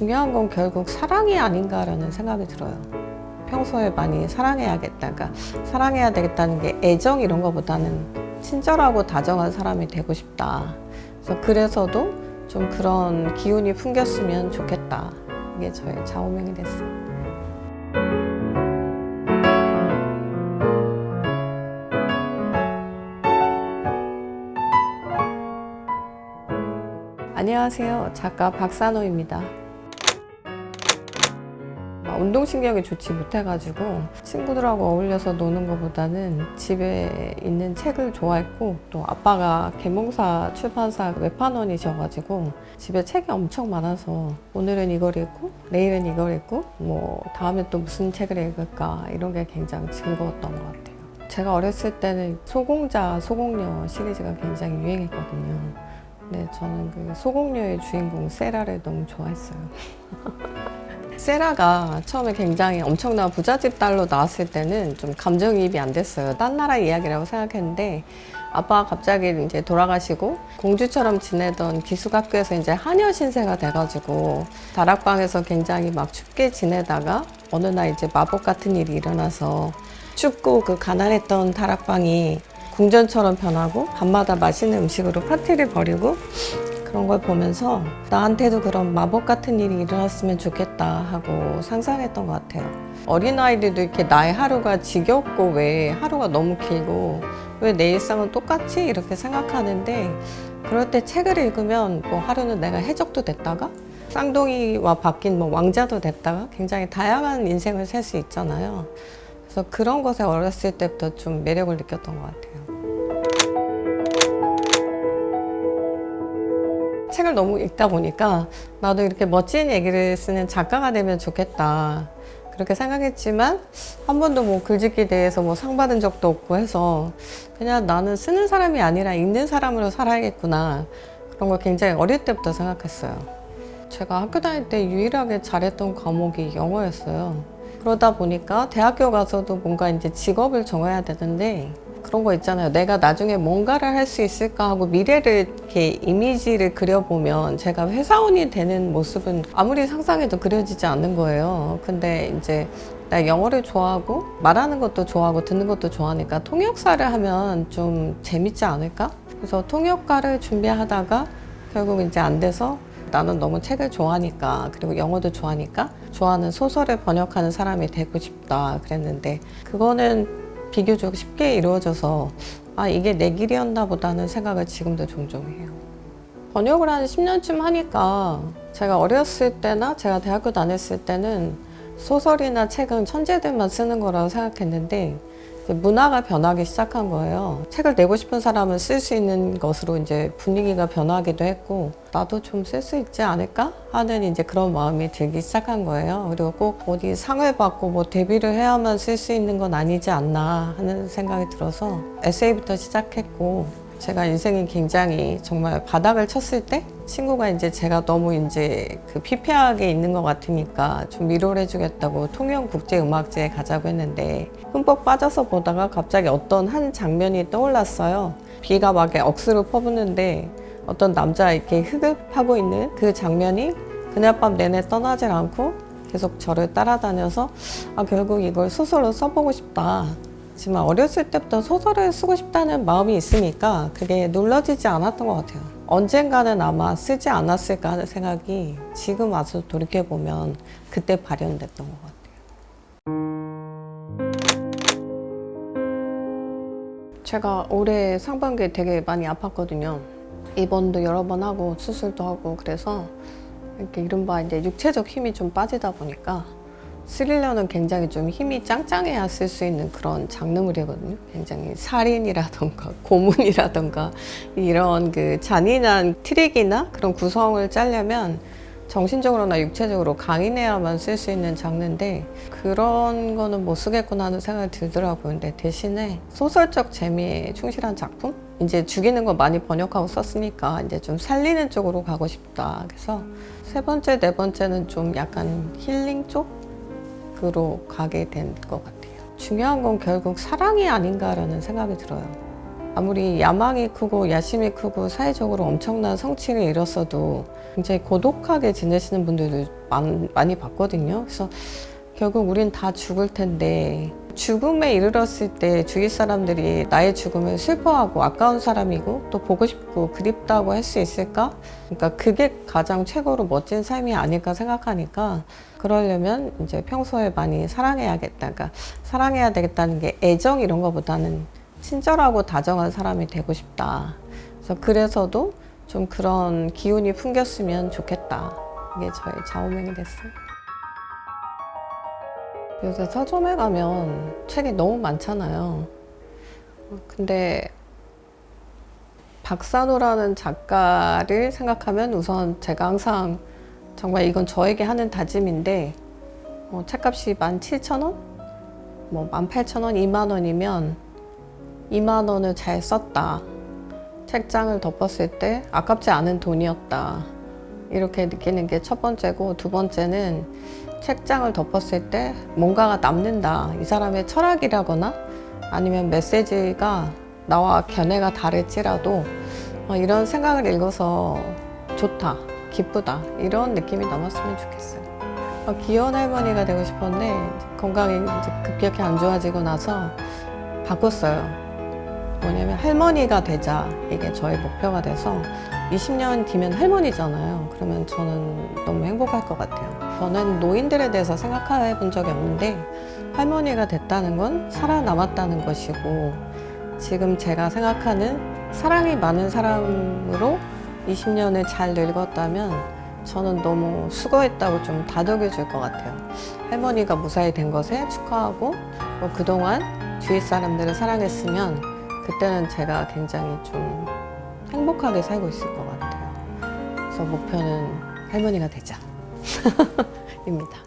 중요한 건 결국 사랑이 아닌가라는 생각이 들어요. 평소에 많이 사랑해야겠다. 사랑해야 되겠다는 게 애정 이런 거보다는 친절하고 다정한 사람이 되고 싶다. 그래서도 좀 그런 기운이 풍겼으면 좋겠다. 이게 저의 좌우명이 됐어요. 안녕하세요. 작가 박산호입니다. 운동신경이 좋지 못해가지고 친구들하고 어울려서 노는 것보다는 집에 있는 책을 좋아했고, 또 아빠가 계몽사 출판사 외판원이셔가지고 집에 책이 엄청 많아서 오늘은 이걸 읽고 내일은 이걸 읽고 다음에 또 무슨 책을 읽을까 이런 게 굉장히 즐거웠던 것 같아요. 제가 어렸을 때는 소공자, 소공녀 시리즈가 굉장히 유행했거든요. 네, 저는 그 소공녀의 주인공 세라를 너무 좋아했어요. 세라가 처음에 굉장히 엄청난 부잣집 딸로 나왔을 때는 좀 감정이입이 안 됐어요. 딴 나라 이야기라고 생각했는데 아빠가 갑자기 이제 돌아가시고 공주처럼 지내던 기숙학교에서 이제 하녀 신세가 돼가지고 다락방에서 굉장히 막 춥게 지내다가 어느 날 이제 마법 같은 일이 일어나서 춥고 그 가난했던 다락방이 궁전처럼 변하고 밤마다 맛있는 음식으로 파티를 벌이고 그런 걸 보면서 나한테도 그런 마법 같은 일이 일어났으면 좋겠다 하고 상상했던 것 같아요. 어린아이들도 이렇게 나의 하루가 지겹고 왜 하루가 너무 길고 왜 내 일상은 똑같지? 이렇게 생각하는데 그럴 때 책을 읽으면 하루는 내가 해적도 됐다가 쌍둥이와 바뀐 왕자도 됐다가 굉장히 다양한 인생을 살 수 있잖아요. 그래서 그런 것에 어렸을 때부터 좀 매력을 느꼈던 것 같아요. 책을 너무 읽다 보니까 나도 이렇게 멋진 얘기를 쓰는 작가가 되면 좋겠다 그렇게 생각했지만 한 번도 글짓기 대회에서 상 받은 적도 없고 해서 그냥 나는 쓰는 사람이 아니라 읽는 사람으로 살아야겠구나 그런 걸 굉장히 어릴 때부터 생각했어요. 제가 학교 다닐 때 유일하게 잘했던 과목이 영어였어요. 그러다 보니까 대학교 가서도 뭔가 이제 직업을 정해야 되는데 그런 거 있잖아요. 내가 나중에 뭔가를 할 수 있을까 하고 미래를 이렇게 이미지를 그려보면 제가 회사원이 되는 모습은 아무리 상상해도 그려지지 않는 거예요. 근데 이제 나 영어를 좋아하고 말하는 것도 좋아하고 듣는 것도 좋아하니까 통역사를 하면 좀 재밌지 않을까? 그래서 통역가를 준비하다가 결국 이제 안 돼서 나는 너무 책을 좋아하니까 그리고 영어도 좋아하니까 좋아하는 소설을 번역하는 사람이 되고 싶다 그랬는데 그거는 비교적 쉽게 이루어져서 이게 내 길이었나 보다는 생각을 지금도 종종 해요. 번역을 한 10년쯤 하니까 제가 어렸을 때나 제가 대학교 다녔을 때는 소설이나 책은 천재들만 쓰는 거라고 생각했는데 문화가 변하기 시작한 거예요. 책을 내고 싶은 사람은 쓸 수 있는 것으로 이제 분위기가 변하기도 했고 나도 좀 쓸 수 있지 않을까 하는 이제 그런 마음이 들기 시작한 거예요. 그리고 꼭 어디 상을 받고 데뷔를 해야만 쓸 수 있는 건 아니지 않나 하는 생각이 들어서 에세이부터 시작했고 제가 인생이 굉장히 정말 바닥을 쳤을 때 친구가 이제 제가 너무 이제 피폐하게 있는 것 같으니까 좀 위로를 해주겠다고 통영국제음악제에 가자고 했는데 흠뻑 빠져서 보다가 갑자기 어떤 한 장면이 떠올랐어요. 비가 막 억수로 퍼붓는데 어떤 남자 이렇게 흐급하고 있는 그 장면이 그날 밤 내내 떠나질 않고 계속 저를 따라다녀서 결국 이걸 소설로 써보고 싶다. 하지만 어렸을 때부터 소설을 쓰고 싶다는 마음이 있으니까 그게 눌러지지 않았던 것 같아요. 언젠가는 아마 쓰지 않았을까 하는 생각이 지금 와서 돌이켜보면 그때 발현됐던 것 같아요. 제가 올해 상반기에 되게 많이 아팠거든요. 입원도 여러 번 하고 수술도 하고 그래서 이렇게 이른바 이제 육체적 힘이 좀 빠지다 보니까 스릴러는 굉장히 좀 힘이 짱짱해야 쓸 수 있는 그런 장르물이거든요. 굉장히 살인이라던가 고문이라던가 이런 잔인한 트릭이나 그런 구성을 짜려면 정신적으로나 육체적으로 강인해야만 쓸 수 있는 장르인데 그런 거는 못 쓰겠구나 하는 생각이 들더라고요. 근데 대신에 소설적 재미에 충실한 작품? 이제 죽이는 거 많이 번역하고 썼으니까 이제 좀 살리는 쪽으로 가고 싶다. 그래서 세 번째, 네 번째는 좀 약간 힐링 쪽으로 가게 된 것 같아요. 중요한 건 결국 사랑이 아닌가라는 생각이 들어요. 아무리 야망이 크고 야심이 크고 사회적으로 엄청난 성취를 이뤘어도 굉장히 고독하게 지내시는 분들도 많이 봤거든요. 그래서 결국 우린 다 죽을 텐데 죽음에 이르렀을 때 주위 사람들이 나의 죽음을 슬퍼하고 아까운 사람이고 또 보고 싶고 그립다고 할 수 있을까? 그러니까 그게 가장 최고로 멋진 삶이 아닐까 생각하니까 그러려면 이제 평소에 많이 사랑해야겠다. 그러니까 사랑해야 되겠다는 게 애정 이런 거보다는 친절하고 다정한 사람이 되고 싶다. 그래서도 좀 그런 기운이 풍겼으면 좋겠다. 이게 저의 좌우명이 됐어요. 요새 서점에 가면 책이 너무 많잖아요. 근데 박산호라는 작가를 생각하면 우선 제가 항상 정말 이건 저에게 하는 다짐인데 책값이 17,000원? 18,000원, 2만 원이면 2만 원을 잘 썼다. 책장을 덮었을 때 아깝지 않은 돈이었다. 이렇게 느끼는 게 첫 번째고, 두 번째는 책장을 덮었을 때 뭔가가 남는다. 이 사람의 철학이라거나 아니면 메시지가 나와 견해가 다를지라도 이런 생각을 읽어서 좋다, 기쁘다 이런 느낌이 남았으면 좋겠어요. 귀여운 할머니가 되고 싶었는데 건강이 이제 급격히 안 좋아지고 나서 바꿨어요. 뭐냐면 할머니가 되자, 이게 저의 목표가 돼서 20년 뒤면 할머니잖아요. 그러면 저는 너무 행복할 것 같아요. 저는 노인들에 대해서 생각해 본 적이 없는데 할머니가 됐다는 건 살아남았다는 것이고, 지금 제가 생각하는 사랑이 많은 사람으로 20년을 잘 늙었다면 저는 너무 수고했다고 좀 다독여 줄 것 같아요. 할머니가 무사히 된 것에 축하하고, 그동안 주위 사람들을 사랑했으면 그때는 제가 굉장히 좀 행복하게 살고 있을 것 같아요. 그래서 목표는 할머니가 되자 입니다.